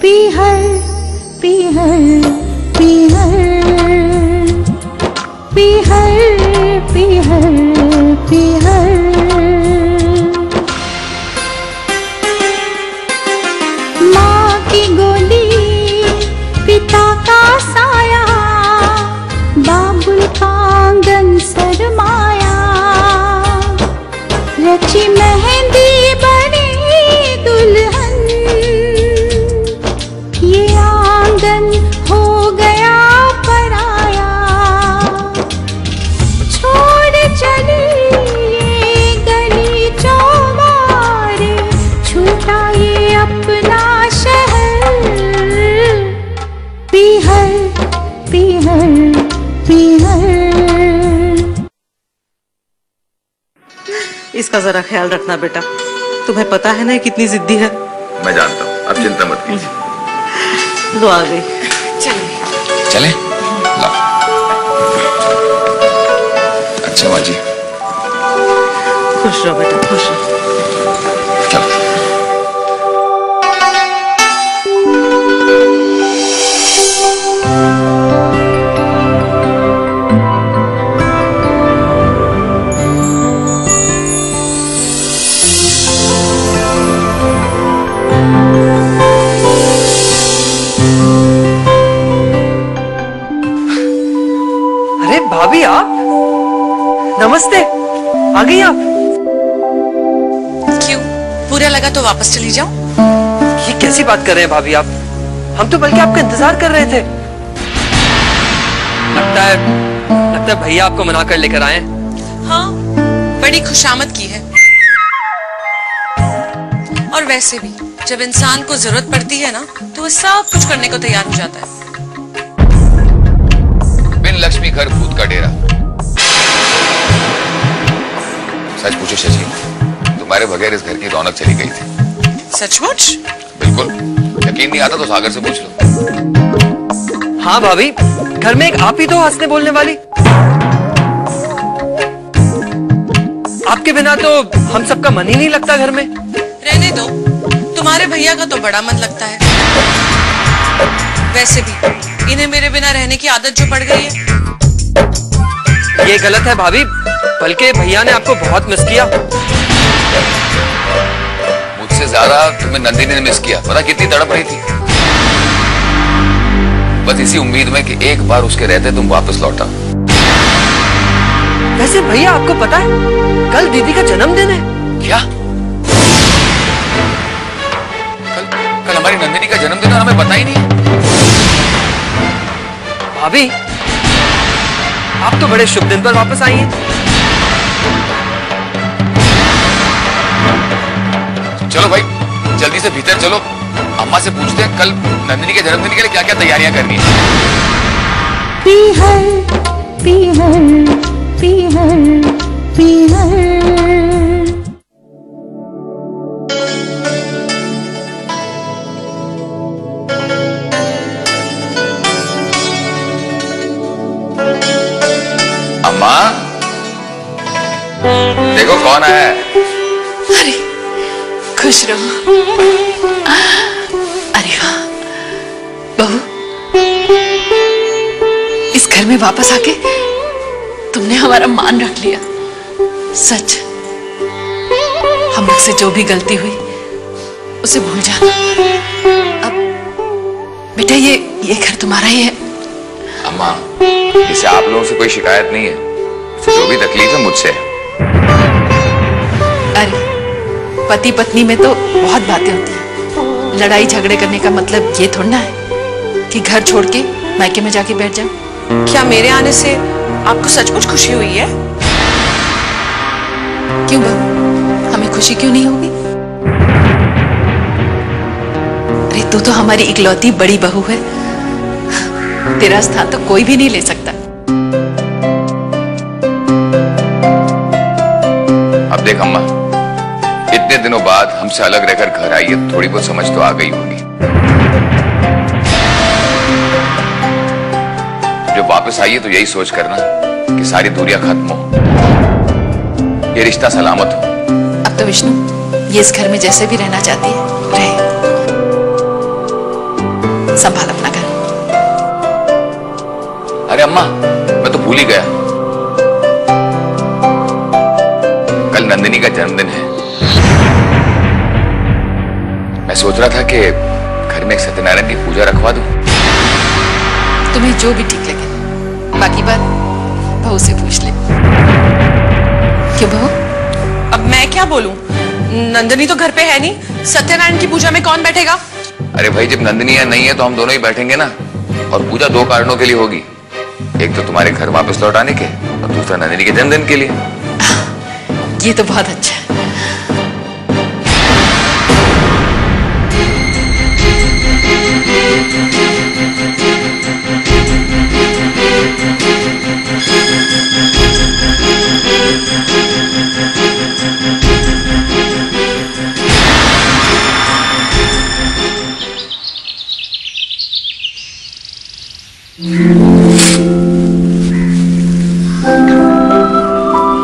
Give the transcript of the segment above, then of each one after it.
पीहर पीहर पीहर पीहर पीहर पीहर। माँ की गोली पिता का साया, बाबुल का आंगन सरमाया, रची मेहंदी बनी दुल्हन, ये आंगन हो गया पराया। छोड़ चली ये गली चौबार, छूटा ये अपना शहर। पीहर पीहर पीहर। इसका जरा ख्याल रखना बेटा, तुम्हें पता है ना कितनी जिद्दी है। मैं जानता हूँ, अब चिंता मत कीजिए। लो आ गई। चले चले। अच्छा माँ जी, खुश रहो बेटा, खुश रहो। चलो। भाभी आप, नमस्ते, आ गई आप। क्यों, बुरा लगा तो वापस चली जाऊं? ये कैसी बात कर रहे हैं भाभी आप? हम तो बल्कि आपका इंतजार कर रहे थे। लगता है भैया आपको मना कर लेकर आए हैं। हाँ, बड़ी खुशामद की है। और वैसे भी जब इंसान को जरूरत पड़ती है ना, तो वो सब कुछ करने को तैयार हो जाता है। लक्ष्मी घर भूत का डेरा। सच पूछो शशि, तुम्हारे बगैर इस घर की रौनक चली गई थी। सचमुच? बिल्कुल, यकीन नहीं आता तो सागर से पूछ लो। हाँ भाभी, घर में एक आप ही तो हंसने बोलने वाली। आपके बिना तो हम सबका मन ही नहीं लगता घर में। रहने दो, तुम्हारे भैया का तो बड़ा मन लगता है। वैसे भी इन्हें मेरे बिना रहने की आदत जो पड़ गई है। ये गलत है भाभी, बल्कि भैया ने आपको बहुत मिस किया। मुझसे ज्यादा तुम्हें नंदिनी ने मिस किया। पता कितनी तड़प रही थी, बस इसी उम्मीद में कि एक बार उसके रहते तुम वापस लौटा। वैसे भैया आपको पता है कल दीदी का जन्मदिन है? क्या? कल हमारी नंदिनी का जन्मदिन और हमें पता ही नहीं। भाभी आप तो बड़े शुभ दिन पर वापस आई हैं। चलो भाई जल्दी से भीतर चलो, अम्मा से पूछते हैं कल नंदिनी के जन्मदिन के लिए क्या क्या तैयारियां करनी है। पीहर पीहर पीहर पीहर। अम्मा देखो कौन आया है। अरे खुश रहो। अरे वाह बहू, इस घर में वापस आके तुमने हमारा मान रख लिया। सच, हम लोग से जो भी गलती हुई उसे भूल जाना। अब बेटा ये घर तुम्हारा ही है। अम्मा इसे आप लोगों से कोई शिकायत नहीं है, जो भी तकलीफ है मुझसे। अरे पति पत्नी में तो बहुत बातें होती हैं। लड़ाई झगड़े करने का मतलब ये थोड़ा ना है कि घर छोड़ के मायके में जाके बैठ जाओ। क्या मेरे आने से आपको सचमुच खुशी हुई है? क्यों बहू, हमें खुशी क्यों नहीं होगी? अरे तू तो हमारी इकलौती बड़ी बहू है, तेरा स्थान तो कोई भी नहीं ले सकता। अब देख अम्मा, इतने दिनों बाद हमसे अलग रहकर घर आई है, थोड़ी बहुत समझ तो आ गई होगी। जो वापस आई है तो यही सोच करना कि सारी दूरियां खत्म हो, ये रिश्ता सलामत हो। अब तो विष्णु ये इस घर में जैसे भी रहना चाहती है रहे। संभाल अपना घर। अरे अम्मा, मैं तो भूल ही गया, कल नंदिनी का जन्मदिन है। मैं सोच रहा था कि घर में एक सत्यनारायण की पूजा रखवा दूं। तुम्हें जो भी ठीक लगे, बाकी बात बहू से पूछ ले। क्यों बहू? अब मैं क्या बोलूं? नंदिनी तो घर पे है नहीं, सत्यनारायण की पूजा में कौन बैठेगा? अरे भाई, जब नंदिनी है नहीं है तो हम दोनों ही बैठेंगे ना। और पूजा 2 कारणों के लिए होगी, एक तो तुम्हारे घर वापस लौट आने के, और दूसरा नंदिनी के जन्मदिन के लिए। ये तो बहुत अच्छा है।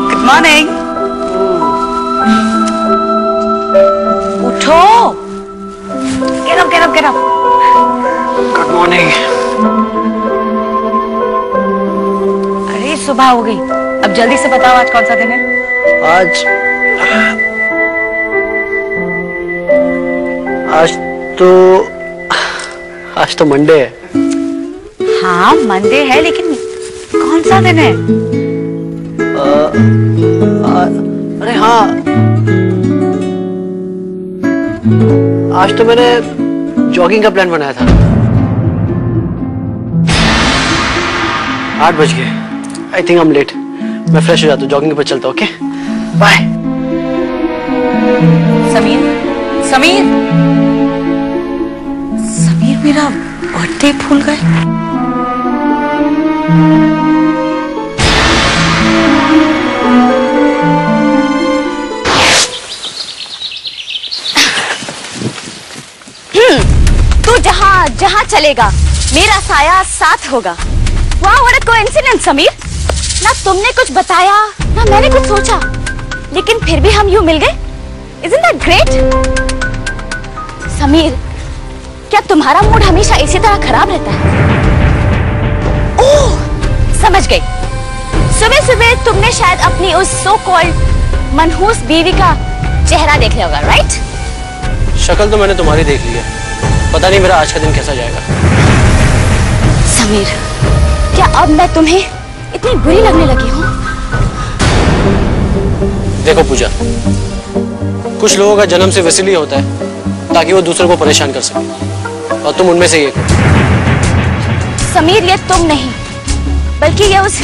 Good morning. उठो, get up get up get up. Good morning. अरे सुबह हो गई, अब जल्दी से बताओ आज कौन सा दिन है? आज तो मंडे है। हाँ मंडे है, लेकिन कौन सा दिन है? अरे हाँ, आज तो मैंने जॉगिंग का प्लान बनाया था। 8 बज गए। I think I am late. मैं फ्रेश हो जाता हूँ, जॉगिंग पर चलता हूँ। Okay bye. समीर समीर समीर, मेरा बर्थडे भूल गए। तू जहाँ जहाँ चलेगा मेरा साया साथ होगा। वाह व्हाट अ कोइंसिडेंस समीर। ना तुमने कुछ बताया ना मैंने कुछ सोचा, लेकिन फिर भी हम यूं मिल गए। Isn't that great? समीर, क्या तुम्हारा मूड हमेशा इसी तरह खराब रहता है? ओह, समझ गई। सुबह सुबह तुमने शायद अपनी उस सो कॉल्ड मनहूस बीवी का चेहरा देख लिया होगा, राइट? शक्ल तो मैंने तुम्हारी देख ली है, पता नहीं मेरा आज का दिन कैसा जाएगा। समीर, क्या अब मैं तुम्हें इतनी बुरी लगने लगी हूँ? देखो पूजा, कुछ लोगों का जन्म सिर्फ इसलिए होता है ताकि वो दूसरों को परेशान कर सके, और तुम उनमें से एक हो। समीर, ये तुम नहीं बल्कि ये उस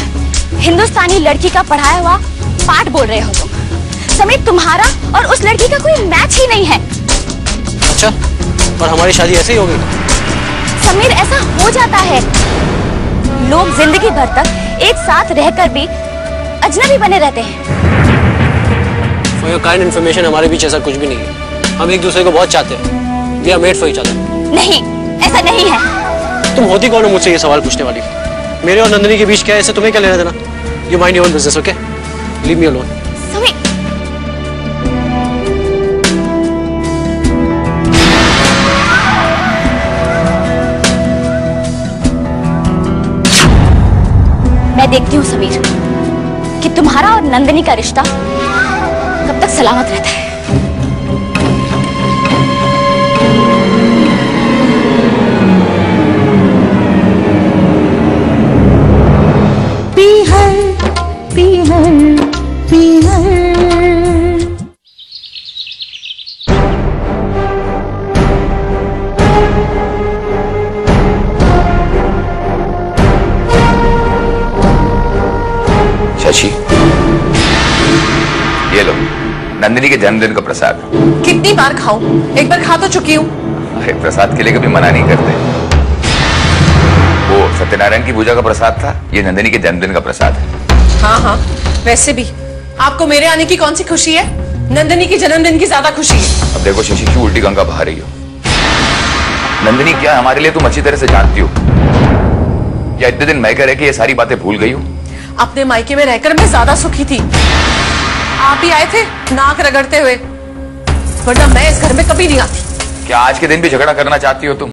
हिंदुस्तानी लड़की का पढ़ाया हुआ पाठ बोल रहे हो तुम। समीर, तुम्हारा और उस लड़की का कोई मैच ही नहीं है। अच्छा, और हमारी शादी ऐसे ही हो गई? समीर, ऐसा हो जाता है। लोग जिंदगी भर तक एक साथ रहकर भी अजनबी बने रहते हैं। For your kind information, हमारे बीच ऐसा कुछ भी नहीं है। हम एक दूसरे को बहुत चाहते हैं। We are made for each other। नहीं, ऐसा नहीं है। तुम होती कौन हो मुझसे ये सवाल पूछने वाली? मेरे और नंदिनी के बीच क्या है, इससे तुम्हें क्या लेना देना? You mind your own business, okay? Leave me alone। Sameer, मैं देखती हूँ समीर कि तुम्हारा और नंदिनी का रिश्ता कब तक सलामत रहता है। पीहर पीहर पीहर। शशि, ये लो नंदिनी के जन्मदिन का प्रसाद। कितनी बार खाऊं? एक बार खा तो चुकी हूँ। अरे प्रसाद के लिए कभी मना नहीं करते। वो सत्यनारायण की पूजा का प्रसाद था, ये नंदिनी के जन्मदिन का प्रसाद है। हाँ हाँ, वैसे भी आपको मेरे आने की कौन सी खुशी है? नंदिनी के जन्मदिन की ज्यादा खुशी है। अब देखो शशि, क्यों उल्टी गंगा बहा रही हो? नंदिनी क्या है हमारे लिए तुम अच्छी तरह से जानती हो। या इतने दिन मैं कह रहे कि ये सारी बातें भूल गई हूँ? अपने मायके में रहकर मैं ज्यादा सुखी थी। आप ही आए थे नाक रगड़ते हुए, वरना मैं इस घर में कभी नहीं आती। क्या आज के दिन भी झगड़ा करना चाहती हो तुम?